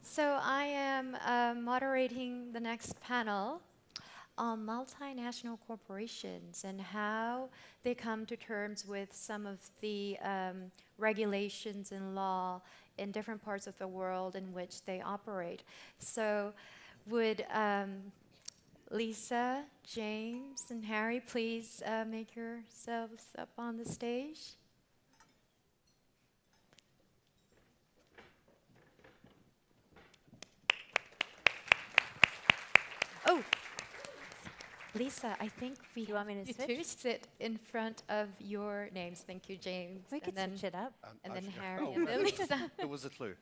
So I am moderating the next panel on multinational corporations and how they come to terms with some of the regulations and law in different parts of the world in which they operate. So would Lisa, James, and Harry please make yourselves up on the stage? Oh, Lisa, I think you want me to you switch? two sit in front of your names. Thank you, James. We could switch it up. And then Actually, Harry, oh, and then Lisa. It was a clue.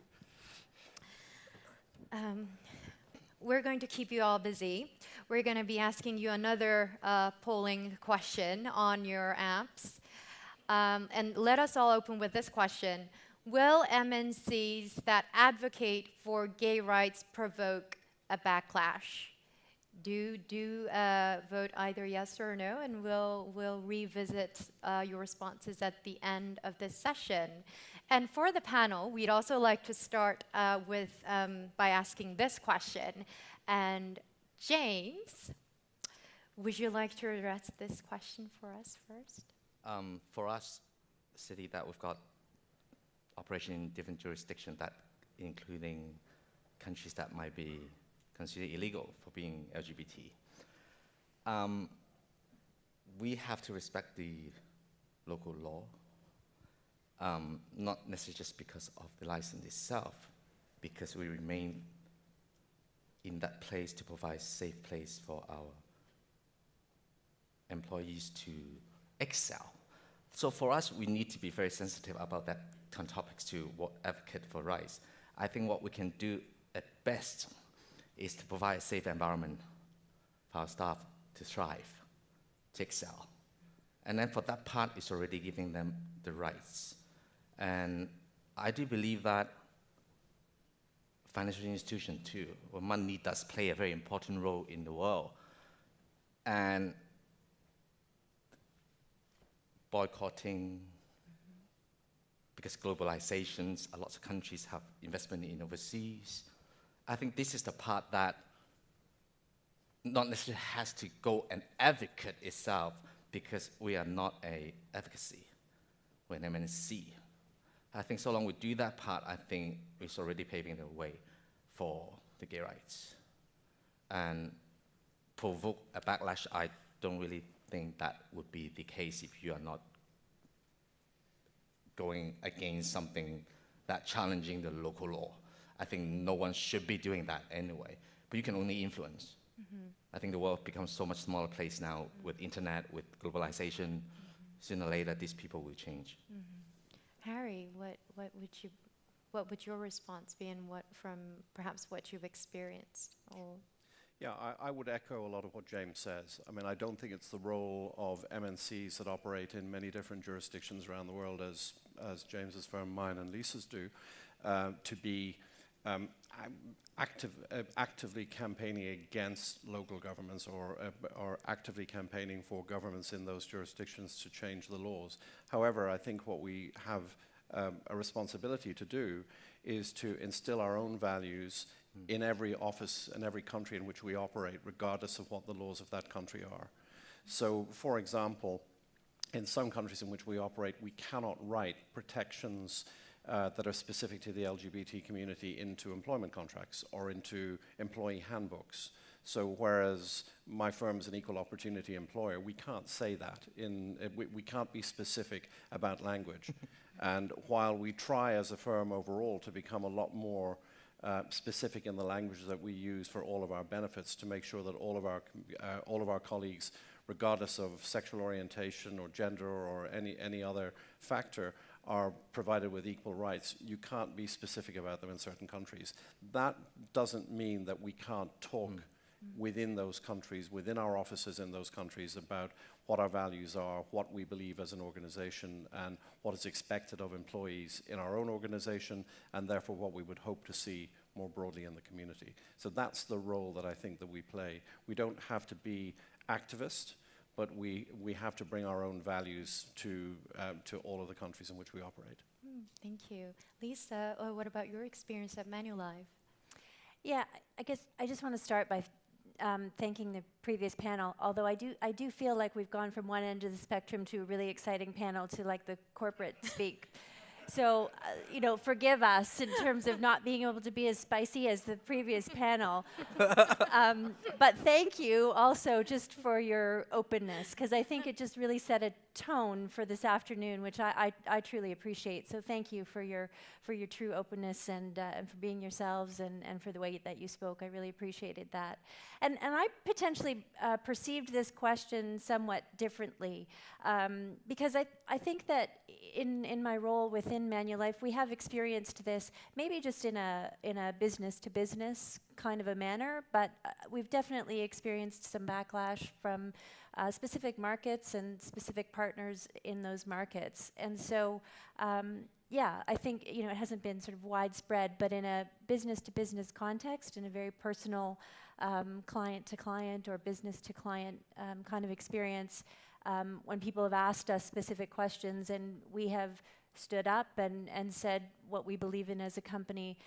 We're going to keep you all busy. We're going to be asking you another polling question on your apps. And let us all open with this question. Will MNCs that advocate for gay rights provoke a backlash? Do vote either yes or no, and we'll revisit your responses at the end of this session. And for the panel, we'd also like to start by asking this question. And James, would you like to address this question for us first? For us, city that we've got operation in different jurisdictions, that including countries that might be considered illegal for being LGBT. We have to respect the local law, not necessarily just because of the license itself, because we remain in that place to provide a safe place for our employees to excel. So for us, we need to be very sensitive about that kind of topics to advocate for rights. I think what we can do at best is to provide a safe environment for our staff to thrive, to excel. And then for that part, it's already giving them the rights. And I do believe that financial institution too, where money does play a very important role in the world. And boycotting, because globalizations, a lot of countries have investment in overseas. I think this is the part that not necessarily has to go and advocate itself, because we are not a advocacy, we're an MNC. I think so long we do that part, I think it's already paving the way for the gay rights. And provoke a backlash, I don't really think that would be the case if you are not going against something that challenging the local law. I think no one should be doing that anyway, but you can only influence. I think the world becomes so much smaller place now with internet, with globalization. Sooner or later, these people will change. Harry, what would your response be, and from perhaps what you've experienced? Yeah, I would echo a lot of what James says. I mean, I don't think it's the role of MNCs that operate in many different jurisdictions around the world, as James's firm, mine, and Lisa's do, to be actively campaigning against local governments or actively campaigning for governments in those jurisdictions to change the laws. However, I think what we have a responsibility to do is to instill our own values in every office and every country in which we operate, regardless of what the laws of that country are. So, for example, in some countries in which we operate, we cannot write protections that are specific to the LGBT community into employment contracts or into employee handbooks. So whereas my firm is an equal opportunity employer, we can't say that. We can't be specific about language. And while we try as a firm overall to become a lot more specific in the language that we use for all of our benefits, to make sure that all of our colleagues, regardless of sexual orientation or gender or any other factor, are provided with equal rights, you can't be specific about them in certain countries. That doesn't mean that we can't talk within those countries, within our offices in those countries, about what our values are, what we believe as an organization, and what is expected of employees in our own organization, and therefore what we would hope to see more broadly in the community. So that's the role that I think that we play. We don't have to be activist, but we have to bring our own values to all of the countries in which we operate. Thank you. Lisa, what about your experience at Manulife? Yeah, I guess I just want to start by thanking the previous panel. Although I do feel like we've gone from one end of the spectrum to a really exciting panel to like the corporate speak. So, you know, forgive us in terms of not being able to be as spicy as the previous panel. But thank you also just for your openness, because I think it just really set a tone for this afternoon, which I truly appreciate. So thank you for your true openness and for being yourselves and for the way that you spoke. I really appreciated that. And I potentially perceived this question somewhat differently because I think that in my role within Manulife, we have experienced this maybe just in a business to business kind of a manner, but we've definitely experienced some backlash from specific markets and specific partners in those markets. And so, yeah, I think it hasn't been sort of widespread, but in a business to business context, in a very personal client to client or business to client kind of experience, when people have asked us specific questions and we have stood up and said what we believe in as a company,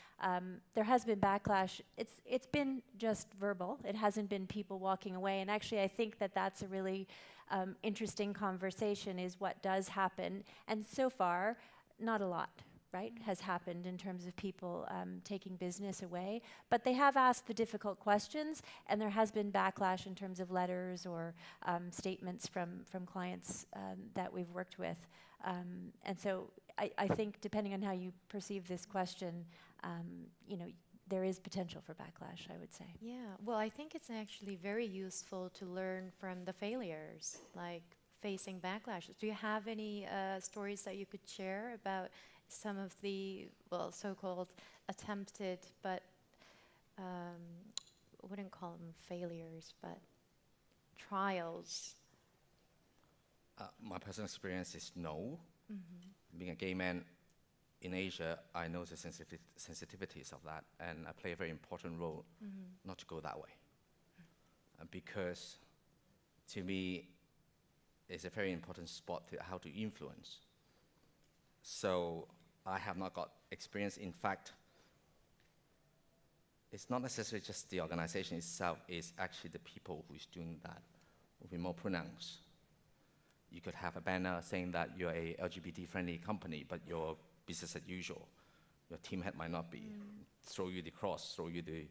there has been backlash. It's been just verbal. It hasn't been people walking away. And actually, I think that that's a really interesting conversation, is what does happen. And so far, not a lot, right, has happened in terms of people taking business away. But they have asked the difficult questions, and there has been backlash in terms of letters or statements from clients that we've worked with. And so I think, depending on how you perceive this question, there is potential for backlash, I would say. Yeah, well, I think it's actually very useful to learn from the failures, like facing backlash. Do you have any stories that you could share about some of the, well, so-called attempted, but I wouldn't call them failures, but trials? My personal experience is no. Being a gay man in Asia, I know the sensitivities of that, and I play a very important role not to go that way. Because to me, it's a very important spot to how to influence. So I have not got experience. In fact, it's not necessarily just the organization itself, it's actually the people who's doing that will be more pronounced. You could have a banner saying that you're a LGBT-friendly company, but you're business as usual. Your team head might not be. Throw you the cross, throw you the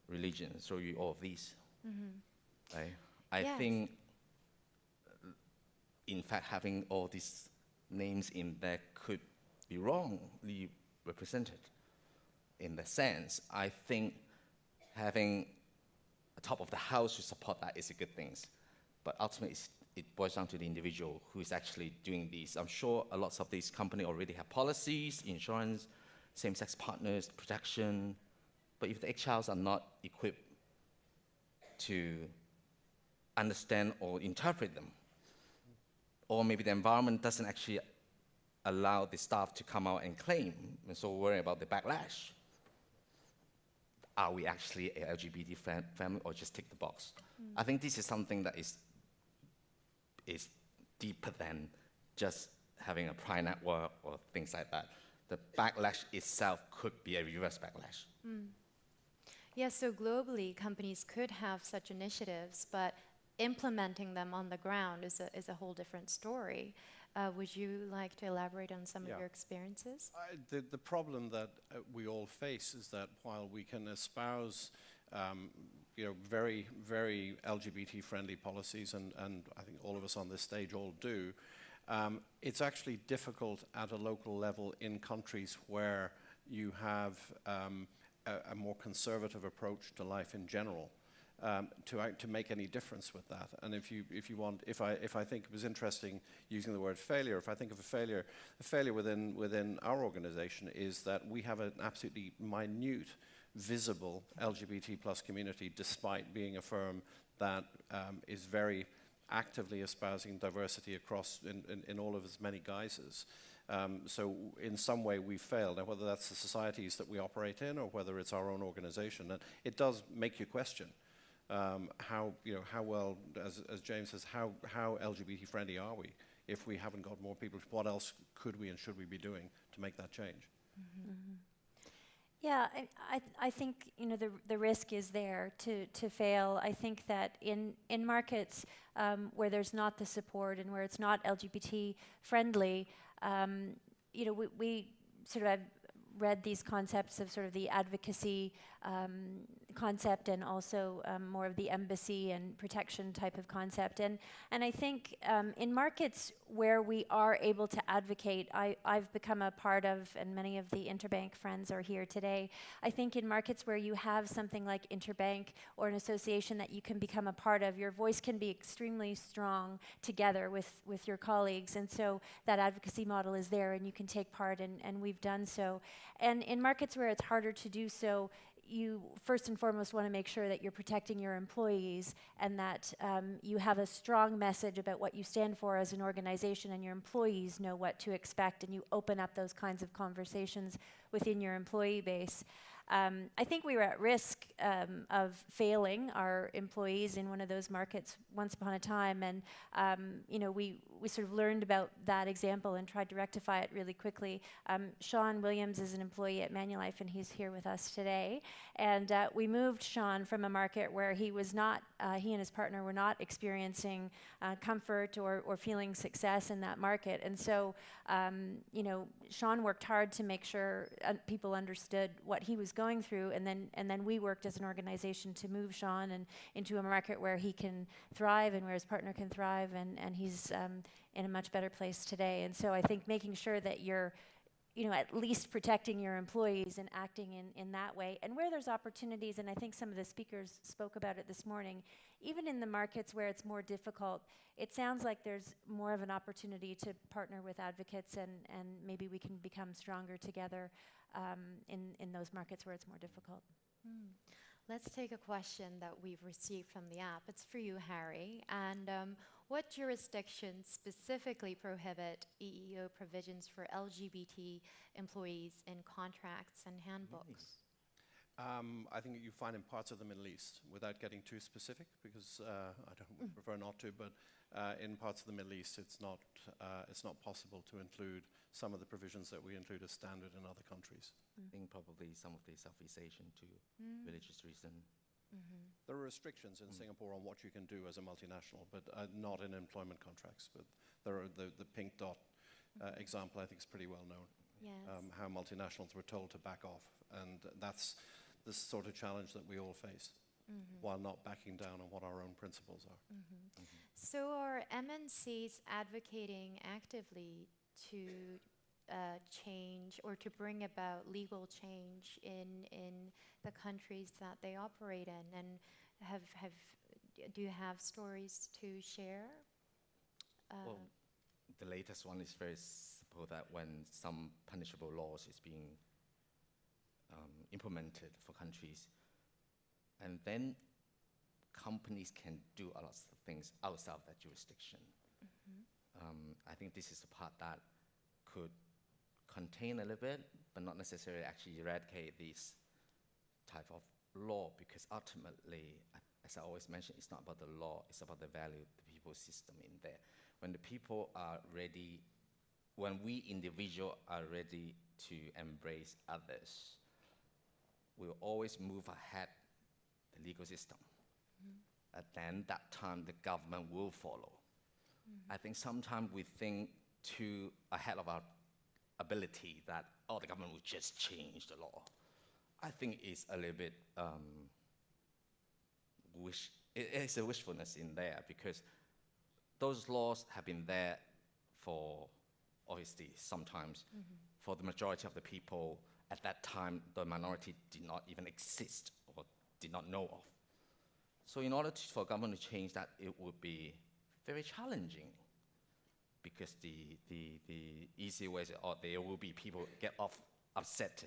religion, throw you all of these. Right? I think, in fact, having all these names in there could be wrongly represented. In the sense, I think having a top of the house to support that is a good thing. But ultimately, it boils down to the individual who is actually doing these. I'm sure a lot of these companies already have policies, insurance, same-sex partners, protection. But if the HRs are not equipped to understand or interpret them, or maybe the environment doesn't actually allow the staff to come out and claim, and so worry about the backlash. Are we actually a LGBT family, or just tick the box? I think this is something that is deeper than just having a pride network or things like that. The backlash itself could be a reverse backlash. Yeah, so globally, companies could have such initiatives, but implementing them on the ground is a whole different story. Would you like to elaborate on some of your experiences? The problem that we all face is that while we can espouse very, very LGBT-friendly policies, and I think all of us on this stage all do, it's actually difficult at a local level in countries where you have a more conservative approach to life in general. To make any difference with that. And if I think it was interesting using the word failure, if I think of a failure within our organization is that we have an absolutely minute, visible LGBT plus community, despite being a firm that is very actively espousing diversity across in all of its many guises. So in some way we failed, and whether that's the societies that we operate in or whether it's our own organization, and it does make you question. How well, as James says, how LGBT friendly are we if we haven't got more people? What else could we and should we be doing to make that change? Yeah, I think the risk is there to fail. I think that in markets where there's not the support and where it's not LGBT friendly, we sort of have read these concepts of sort of the advocacy concept and also more of the embassy and protection type of concept. And I think in markets where we are able to advocate, I've become a part of, and many of the interbank friends are here today, I think in markets where you have something like interbank or an association that you can become a part of, your voice can be extremely strong together with your colleagues. And so that advocacy model is there and you can take part, and we've done so. And in markets where it's harder to do so, you first and foremost want to make sure that you're protecting your employees and that you have a strong message about what you stand for as an organization, and your employees know what to expect, and you open up those kinds of conversations within your employee base. I think we were at risk of failing our employees in one of those markets once upon a time, and we sort of learned about that example and tried to rectify it really quickly. Sean Williams is an employee at Manulife, and he's here with us today. And we moved Sean from a market where he was not, he and his partner were not experiencing comfort or feeling success in that market. And so, Sean worked hard to make sure people understood what he was going through, and then we worked as an organization to move Sean into a market where he can thrive and where his partner can thrive, and he's in a much better place today. And so I think making sure that you're at least protecting your employees and acting in that way. And where there's opportunities, and I think some of the speakers spoke about it this morning, even in the markets where it's more difficult, it sounds like there's more of an opportunity to partner with advocates, and maybe we can become stronger together in those markets where it's more difficult. Let's take a question that we've received from the app. It's for you, Harry. And what jurisdictions specifically prohibit EEO provisions for LGBT employees in contracts and handbooks? I think you find in parts of the Middle East, without getting too specific, because would prefer not to, but in parts of the Middle East, it's not possible to include some of the provisions that we include as standard in other countries. I think probably some of the Southeast Asian too, religious reason. There are restrictions in Singapore on what you can do as a multinational, but not in employment contracts. But there are the pink dot example, I think, is pretty well known. Yes. How multinationals were told to back off, and that's the sort of challenge that we all face, while not backing down on what our own principles are. So are MNCs advocating actively to change or to bring about legal change in the countries that they operate in? And do you have stories to share? Well, the latest one is very simple, that when some punishable laws is being implemented for countries, and then companies can do a lot of things outside of that jurisdiction. I think this is the part that could contain a little bit, but not necessarily actually eradicate this type of law, because ultimately, as I always mention, it's not about the law, it's about the value of the people's system in there. When the people are ready, when we individuals are ready to embrace others, we'll always move ahead the legal system. And then that time the government will follow. I think sometimes we think too ahead of our ability that, oh, the government will just change the law. I think it's a little bit it's a wishfulness in there, because those laws have been there for, obviously, sometimes for the majority of the people. At that time, the minority did not even exist or did not know of. So in order for government to change that, it would be very challenging, because the easy way is, there will be people get upset.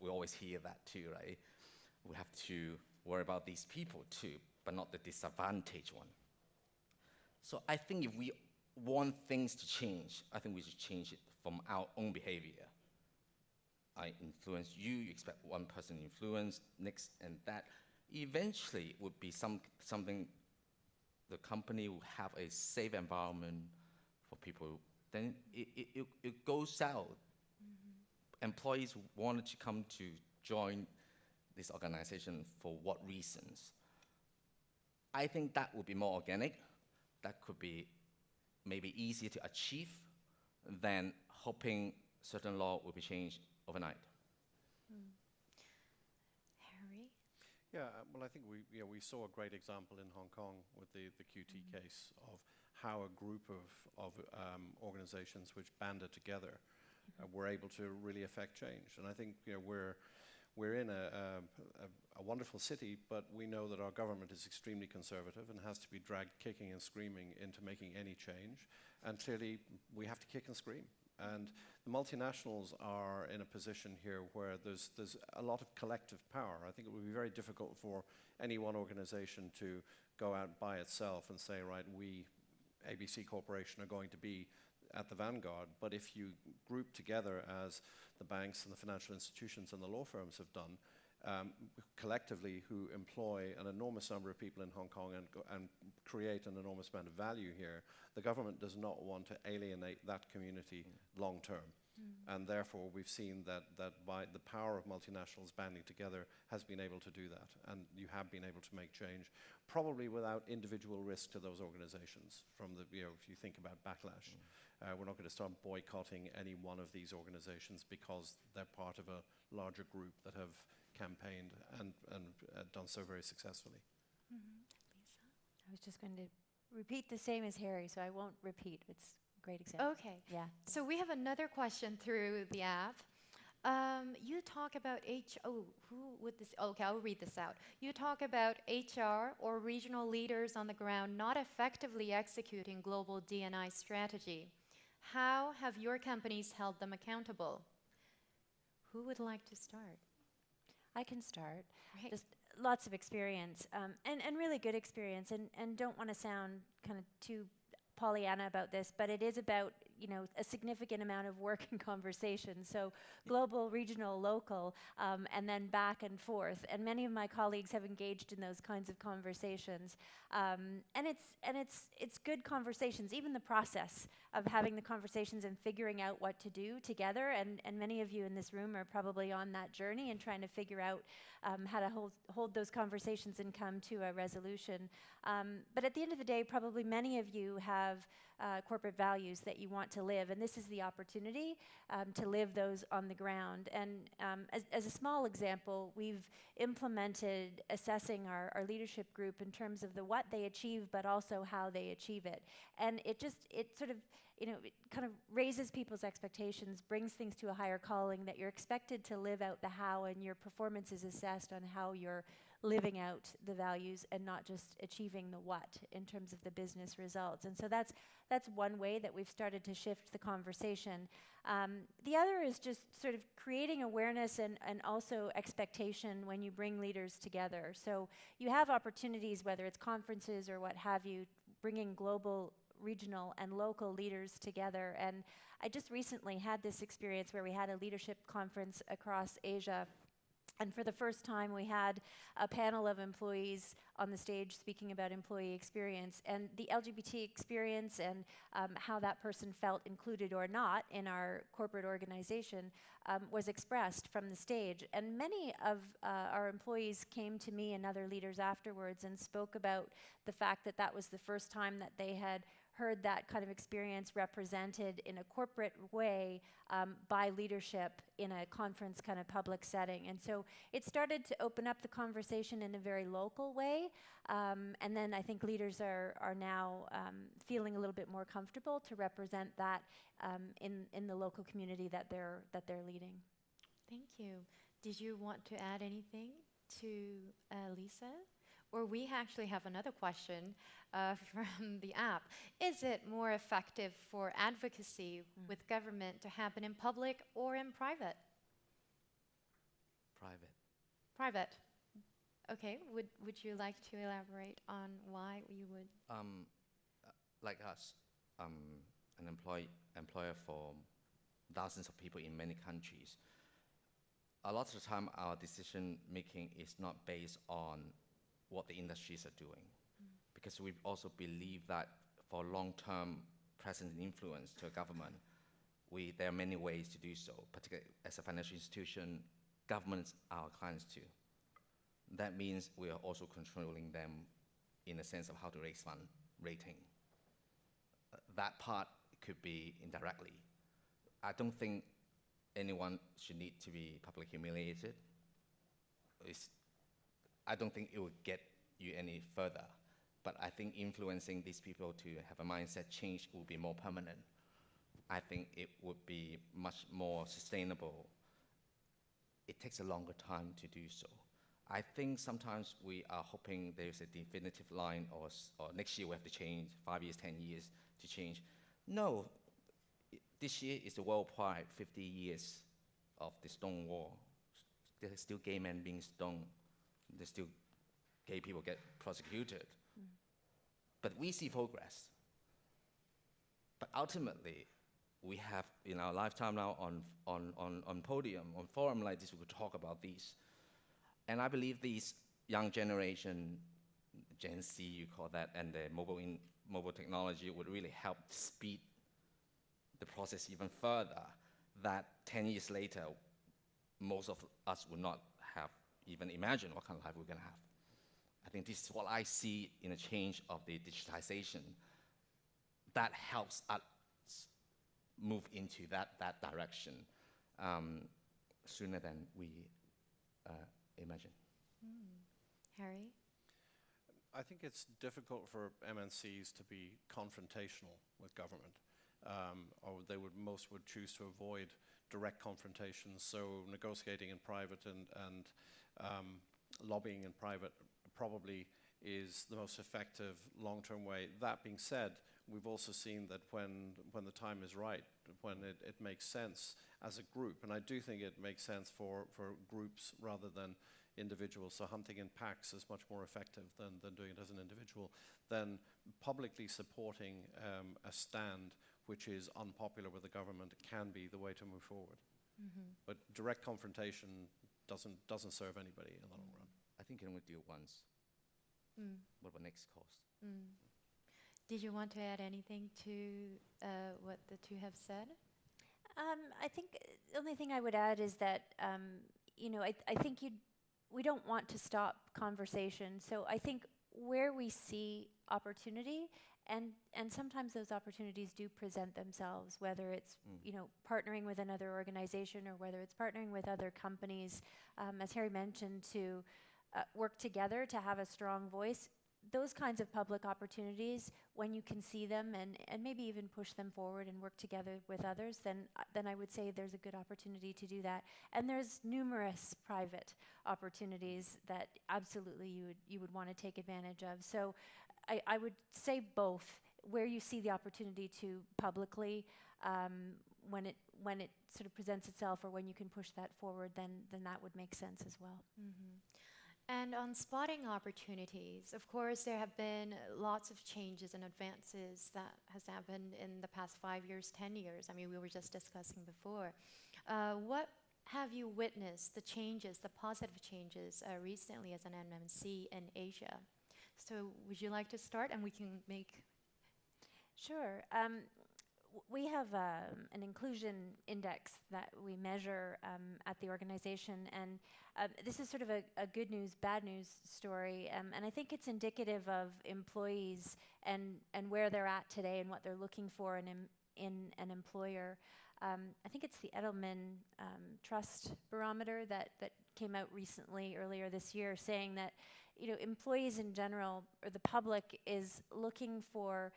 We always hear that too, right? We have to worry about these people too, but not the disadvantaged one. So I think if we want things to change, I think we should change it from our own behavior. I influence you, you expect one person to influence, next, and that. Eventually, it would be something, the company will have a safe environment for people. Then it goes out. Employees wanted to come to join this organization for what reasons. I think that would be more organic. That could be maybe easier to achieve than hoping certain law will be changed overnight. Harry? Yeah, well, I think we saw a great example in Hong Kong with the QT case of how a group of organizations which banded together were able to really affect change. And I think we're in a wonderful city, but we know that our government is extremely conservative and has to be dragged kicking and screaming into making any change. And clearly, we have to kick and scream. And the multinationals are in a position here where there's a lot of collective power. I think it would be very difficult for any one organization to go out by itself and say, right, we, ABC Corporation, are going to be at the vanguard. But if you group together, as the banks and the financial institutions and the law firms have done, collectively, who employ an enormous number of people in Hong Kong and create an enormous amount of value here, the government does not want to alienate that community long term. And therefore, we've seen that by the power of multinationals banding together has been able to do that. And you have been able to make change, probably without individual risk to those organizations. From the, if you think about backlash, we're not going to start boycotting any one of these organizations because they're part of a larger group that have campaigned and done so very successfully. Lisa? I was just going to repeat the same as Harry, so I won't repeat. It's a great example. Okay. Yeah. So we have another question through the app. You talk about who would this? Okay, I'll read this out. You talk about HR or regional leaders on the ground not effectively executing global D&I strategy. How have your companies held them accountable? Who would like to start? I can start. Right. Just lots of experience, and really good experience, and don't want to sound kind of too Pollyanna about this, but it is about, a significant amount of work and conversation. So global, regional, local, and then back and forth. And many of my colleagues have engaged in those kinds of conversations. And it's good conversations, even the process of having the conversations and figuring out what to do together. And many of you in this room are probably on that journey and trying to figure out how to hold those conversations and come to a resolution. But at the end of the day, probably many of you have corporate values that you want to live, and this is the opportunity to live those on the ground. And as a small example, we've implemented assessing our leadership group in terms of the what they achieve, but also how they achieve it. And it sort of, it kind of raises people's expectations, brings things to a higher calling, that you're expected to live out the how, and your performance is assessed on how you're living out the values and not just achieving the what in terms of the business results. And so that's one way that we've started to shift the conversation. The other is just sort of creating awareness and also expectation when you bring leaders together. So you have opportunities, whether it's conferences or what have you, bringing global, regional, and local leaders together. And I just recently had this experience where we had a leadership conference across Asia. And for the first time, we had a panel of employees on the stage speaking about employee experience, and the LGBT experience and how that person felt included or not in our corporate organization was expressed from the stage. And many of our employees came to me and other leaders afterwards and spoke about the fact that that was the first time that they had heard that kind of experience represented in a corporate way by leadership in a conference kind of public setting. And so it started to open up the conversation in a very local way. And then I think leaders are now feeling a little bit more comfortable to represent that in the local community that they're leading. Thank you. Did you want to add anything to Lisa? Or we actually have another question from the app. Is it more effective for advocacy with government to happen in public or in private? Private. Private. Okay, would you like to elaborate on why you would? Like us, an employer for thousands of people in many countries. A lot of the time, our decision making is not based on what the industries are doing, because we also believe that for long-term presence and influence to a government, there are many ways to do so. Particularly as a financial institution, governments are our clients too. That means we are also controlling them in the sense of how to raise fund rating. That part could be indirectly. I don't think anyone should need to be publicly humiliated. I don't think it would get you any further. But I think influencing these people to have a mindset change will be more permanent. I think it would be much more sustainable. It takes a longer time to do so. I think sometimes we are hoping there's a definitive line, or next year we have to change, 5 years, 10 years to change. No, this year is the World Pride, 50 years of the Stonewall. There's still gay men being stoned. There's still gay people get prosecuted. But we see progress. But ultimately, we have in our lifetime now on podium, on forum like this, we could talk about these. And I believe these young generation, Gen Z you call that, and the mobile technology would really help speed the process even further, that 10 years later, most of us would not have even imagined what kind of life we're going to have. I think this is what I see in a change of the digitization that helps us move into that direction sooner than we imagine. Harry? I think it's difficult for MNCs to be confrontational with government, or most would choose to avoid direct confrontations. So negotiating in private and lobbying in private probably is the most effective long-term way. That being said, we've also seen that when the time is right, when it makes sense as a group, and I do think it makes sense for groups rather than individuals, so hunting in packs is much more effective than doing it as an individual, then publicly supporting a stand which is unpopular with the government can be the way to move forward. But direct confrontation doesn't serve anybody in the long run. I think you can only do it once. What about next cost? Did you want to add anything to what the two have said? I think the only thing I would add is that, I think we don't want to stop conversation. So I think where we see opportunity, and sometimes those opportunities do present themselves, whether it's partnering with another organization or whether it's partnering with other companies, as Harry mentioned, to work together to have a strong voice. Those kinds of public opportunities, when you can see them and maybe even push them forward and work together with others, then I would say there's a good opportunity to do that. And there's numerous private opportunities that absolutely you would want to take advantage of. So I would say both. Where you see the opportunity to publicly, when it sort of presents itself, or when you can push that forward, then that would make sense as well. And on spotting opportunities, of course, there have been lots of changes and advances that has happened in the past 5 years, 10 years. I mean, we were just discussing before. What have you witnessed, the changes, the positive changes recently as an MNC in Asia? So would you like to start, and we can make... Sure. We have an inclusion index that we measure at the organization, and this is sort of a good news, bad news story, and I think it's indicative of employees and where they're at today and what they're looking for in an employer. I think it's the Edelman Trust Barometer that came out recently, earlier this year, saying that employees in general, or the public, is looking for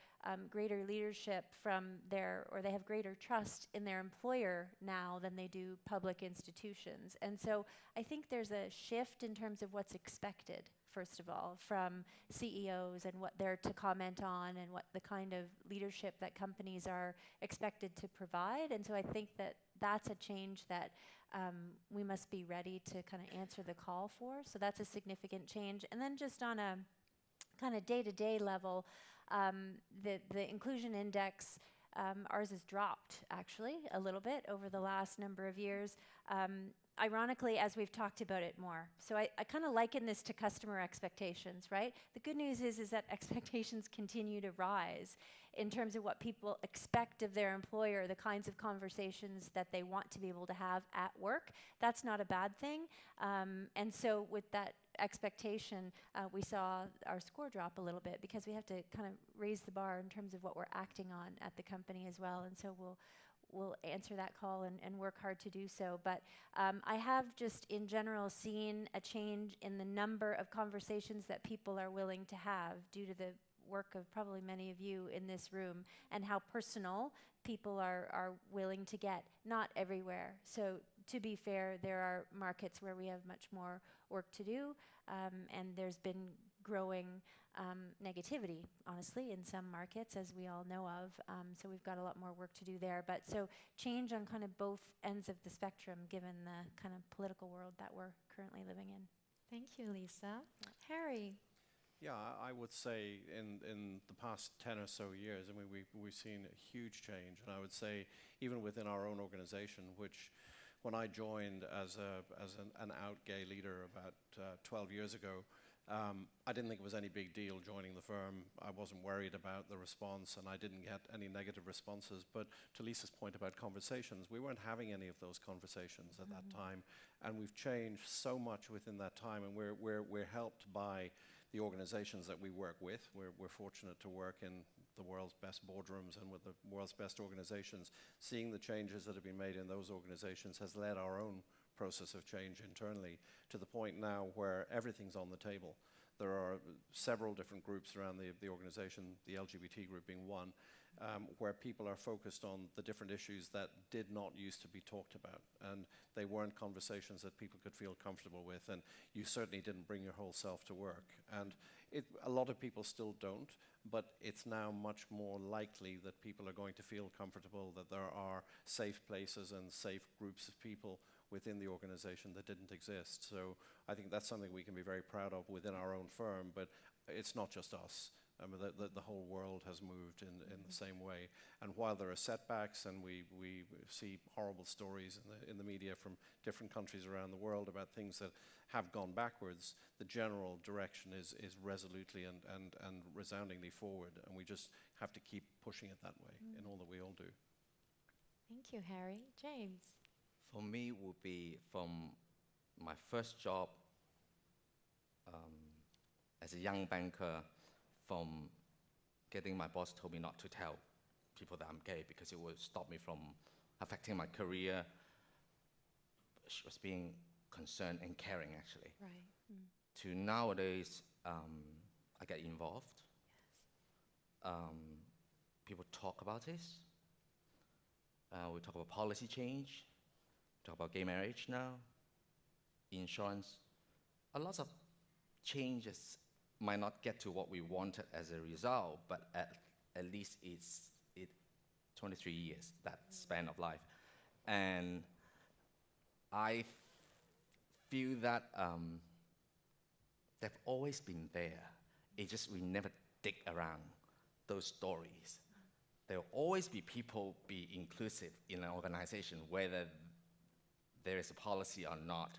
greater leadership from or they have greater trust in their employer now than they do public institutions. And so I think there's a shift in terms of what's expected, first of all, from CEOs and what they're to comment on and what the kind of leadership that companies are expected to provide. And so I think that that's a change that we must be ready to kind of answer the call for. So that's a significant change. And then just on a kind of day-to-day level, the inclusion index, ours has dropped actually a little bit over the last number of years. ironically, as we've talked about it more. So I kind of liken this to customer expectations, right? The good news is that expectations continue to rise in terms of what people expect of their employer, the kinds of conversations that they want to be able to have at work. That's not a bad thing. And so with that expectation, we saw our score drop a little bit because we have to kind of raise the bar in terms of what we're acting on at the company as well. And so we'll answer that call and work hard to do so. But I have just in general seen a change in the number of conversations that people are willing to have due to the work of probably many of you in this room and how personal people are willing to get, not everywhere. So to be fair, there are markets where we have much more work to do, and there's been growing negativity, honestly, in some markets, as we all know of. So we've got a lot more work to do there. But so change on kind of both ends of the spectrum, given the kind of political world that we're currently living in. Thank you, Lisa. Harry. Yeah, I would say in the past 10 or so years, I mean, we've seen a huge change. And I would say even within our own organization, which when I joined as an out gay leader about 12 years ago, I didn't think it was any big deal joining the firm. I wasn't worried about the response, and I didn't get any negative responses. But to Lisa's point about conversations, we weren't having any of those conversations at that time. And we've changed so much within that time, and we're helped by the organizations that we work with. We're fortunate to work in the world's best boardrooms and with the world's best organizations. Seeing the changes that have been made in those organizations has led our own process of change internally to the point now where everything's on the table. There are several different groups around the organization, the LGBT group being one, where people are focused on the different issues that did not used to be talked about. And they weren't conversations that people could feel comfortable with. And you certainly didn't bring your whole self to work. And a lot of people still don't, but it's now much more likely that people are going to feel comfortable, that there are safe places and safe groups of people within the organization that didn't exist. So I think that's something we can be very proud of within our own firm, but it's not just us. I mean, the whole world has moved in the same way. And while there are setbacks, and we see horrible stories in the media from different countries around the world about things that have gone backwards, the general direction is resolutely and resoundingly forward. And we just have to keep pushing it that way in all that we all do. Thank you, Harry. James. For me, would be from my first job as a young banker, from getting my boss told me not to tell people that I'm gay because it would stop me from affecting my career. She was being concerned and caring, actually. Right. To nowadays, I get involved. Yes. People talk about this. We talk about policy change. Talk about gay marriage now, insurance. A lot of changes might not get to what we wanted as a result, but at least it's 23 years, that span of life. And I feel that they've always been there. It's just we never dig around those stories. There will always be people be inclusive in an organization, whether there is a policy or not.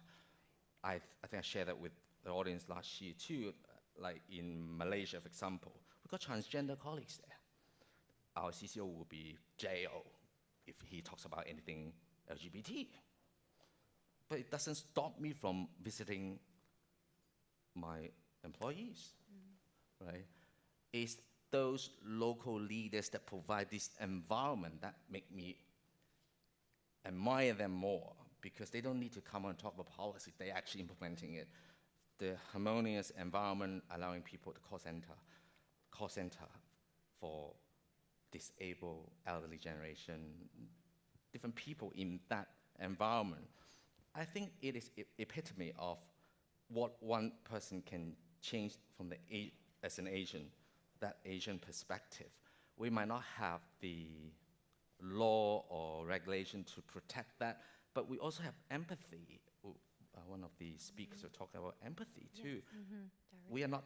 I think I shared that with the audience last year too. Like in Malaysia, for example, we've got transgender colleagues there. Our CCO will be jailed if he talks about anything LGBT. But it doesn't stop me from visiting my employees, right? It's those local leaders that provide this environment that make me admire them more, because they don't need to come and talk about policy, they're actually implementing it. The harmonious environment allowing people to call center for disabled elderly generation, different people in that environment. I think it is epitome of what one person can change from as an Asian, that Asian perspective. We might not have the law or regulation to protect that, but we also have empathy. One of the speakers were talking about empathy too. Yes. We are not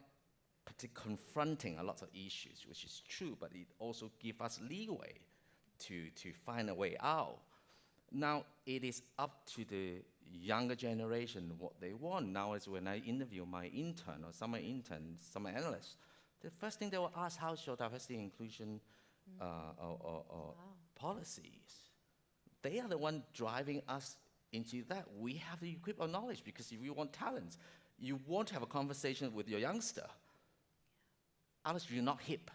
particularly confronting a lot of issues, which is true, but it also gives us leeway to find a way out. Now, it is up to the younger generation what they want. Now, as when I interview my intern or summer analysts, the first thing they will ask, how's your diversity and inclusion or policies? They are the one driving us into that. We have to equip our knowledge, because if you want talent, you want to have a conversation with your youngster. Otherwise, you're not hip.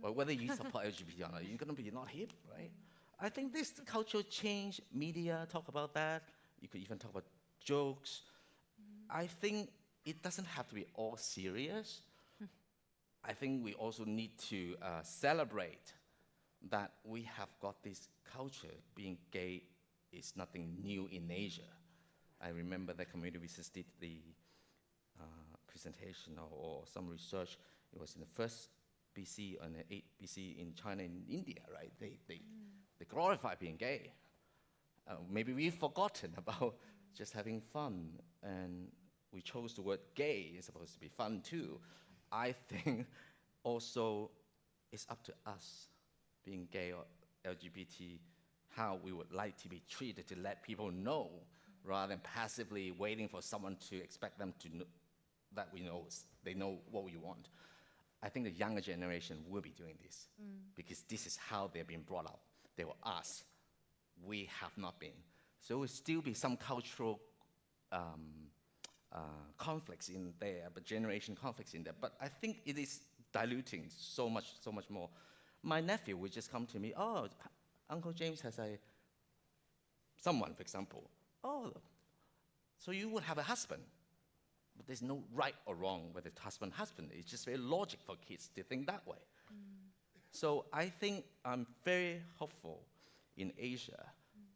Well, whether you support LGBT or not, you're going to be not hip, right? I think this cultural change, media talk about that. You could even talk about jokes. I think it doesn't have to be all serious. I think we also need to celebrate that we have got this culture. Being gay is nothing new in Asia. I remember the community we just did the presentation or some research. It was in the first BC and the 8th BC in China and India, right? They glorify being gay. Maybe we've forgotten about just having fun, and we chose the word gay. It's supposed to be fun too. I think also it's up to us, being gay or LGBT, how we would like to be treated, to let people know, rather than passively waiting for someone to expect them to know that they know what we want. I think the younger generation will be doing this because this is how they've been brought up. They will ask. We have not been. So there will still be some cultural conflicts in there, but generation conflicts in there. But I think it is diluting so much more. My nephew would just come to me, oh, Uncle James has someone, for example. Oh, so you would have a husband. But there's no right or wrong with a husband. It's just very logic for kids to think that way. So I think I'm very hopeful in Asia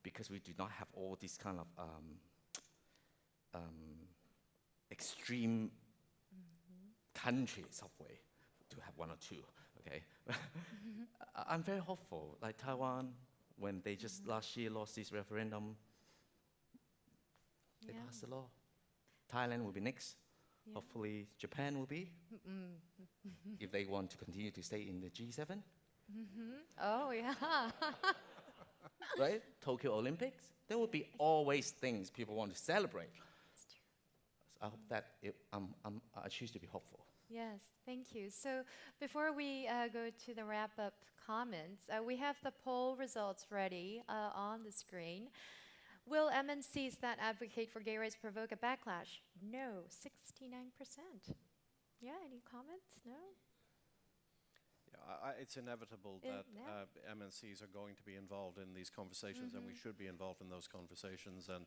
because we do not have all these kind of extreme countries of way to have one or two, okay? I'm very hopeful, like Taiwan, when they just last year lost this referendum, they passed the law. Thailand will be next. Yeah. Hopefully Japan will be, if they want to continue to stay in the G7. Oh, yeah. Right? Tokyo Olympics. There will be always things people want to celebrate. That's true. So I hope that I choose to be hopeful. Yes, thank you. So before we go to the wrap-up comments, we have the poll results ready on the screen. Will MNCs that advocate for gay rights provoke a backlash? No, 69%. Yeah, any comments? No? Yeah, it's inevitable that MNCs are going to be involved in these conversations, and we should be involved in those conversations. And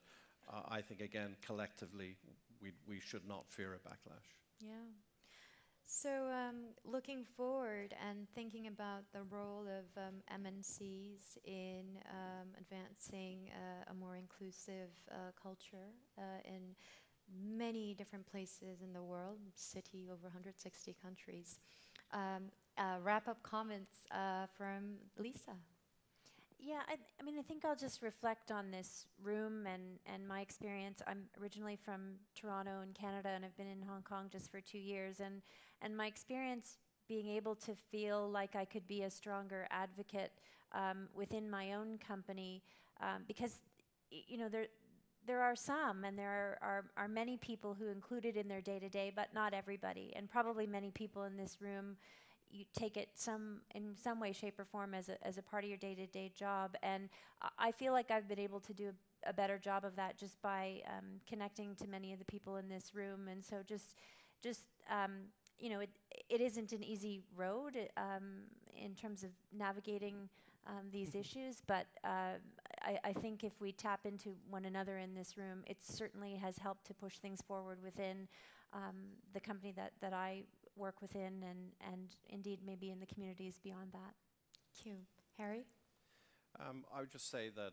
I think, again, collectively, we should not fear a backlash. Yeah. So looking forward and thinking about the role of MNCs in advancing a more inclusive culture in many different places in the world, over 160 countries. Wrap-up comments from Lisa. Yeah, I mean, I think I'll just reflect on this room and my experience. I'm originally from Toronto in Canada, and I've been in Hong Kong just for 2 years. And my experience being able to feel like I could be a stronger advocate within my own company, because there are some, and there are many people who include it in their day-to-day, but not everybody. And probably many people in this room, you take it in some way, shape, or form as a part of your day-to-day job. And I feel like I've been able to do a better job of that just by connecting to many of the people in this room. And so it isn't an easy road in terms of navigating these issues, but I think if we tap into one another in this room, it certainly has helped to push things forward within the company that I work within, and indeed maybe in the communities beyond that. Thank you. Harry? I would just say that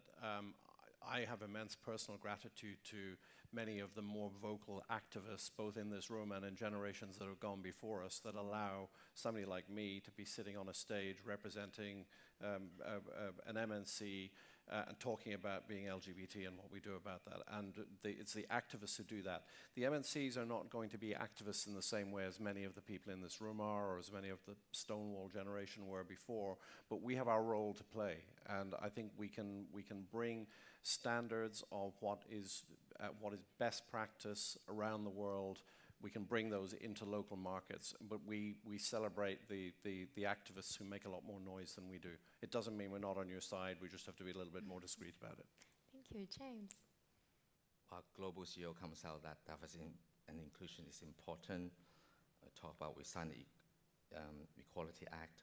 I have immense personal gratitude to many of the more vocal activists, both in this room and in generations that have gone before us, that allow somebody like me to be sitting on a stage representing an MNC and talking about being LGBT and what we do about that. And it's the activists who do that. The MNCs are not going to be activists in the same way as many of the people in this room are, or as many of the Stonewall generation were before, but we have our role to play. And I think we can bring standards of what is best practice around the world. We can bring those into local markets, but we celebrate the activists who make a lot more noise than we do. It doesn't mean we're not on your side, we just have to be a little bit more discreet about it. Thank you, James. Our global CEO comes out that diversity and inclusion is important. Talk about we signed the Equality Act.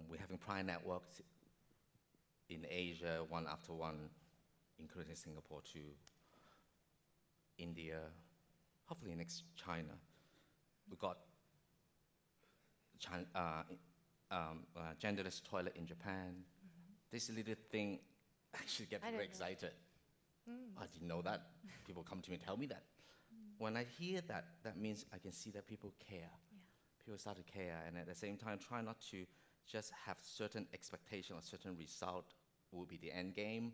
We're having pride networks in Asia, one after one, including Singapore to India, hopefully next China. We got genderless toilet in Japan. This little thing actually gets me very excited. I didn't know that. People come to me and tell me that. When I hear that, that means I can see that people care. Yeah. People start to care, and at the same time, try not to just have certain expectation or certain result will be the end game,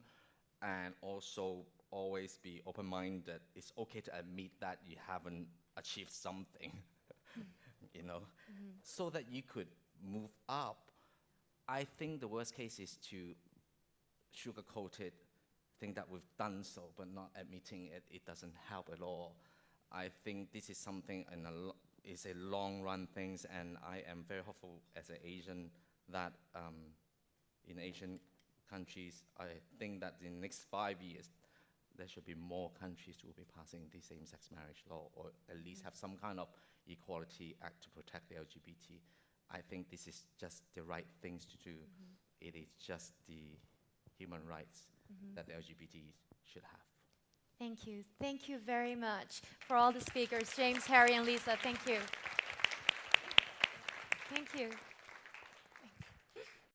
and also always be open-minded. It's okay to admit that you haven't achieved something, you know, so that you could move up. I think the worst case is to sugarcoat it, think that we've done so, but not admitting it. It doesn't help at all. I think this is something is a long-run thing, and I am very hopeful as an Asian that in Asian countries, I think that in the next 5 years, there should be more countries who will be passing the same-sex marriage law, or at least have some kind of equality act to protect the LGBT. I think this is just the right things to do. It is just the human rights that the LGBT should have. Thank you. Thank you very much for all the speakers. James, Harry, and Lisa, thank you. Thank you.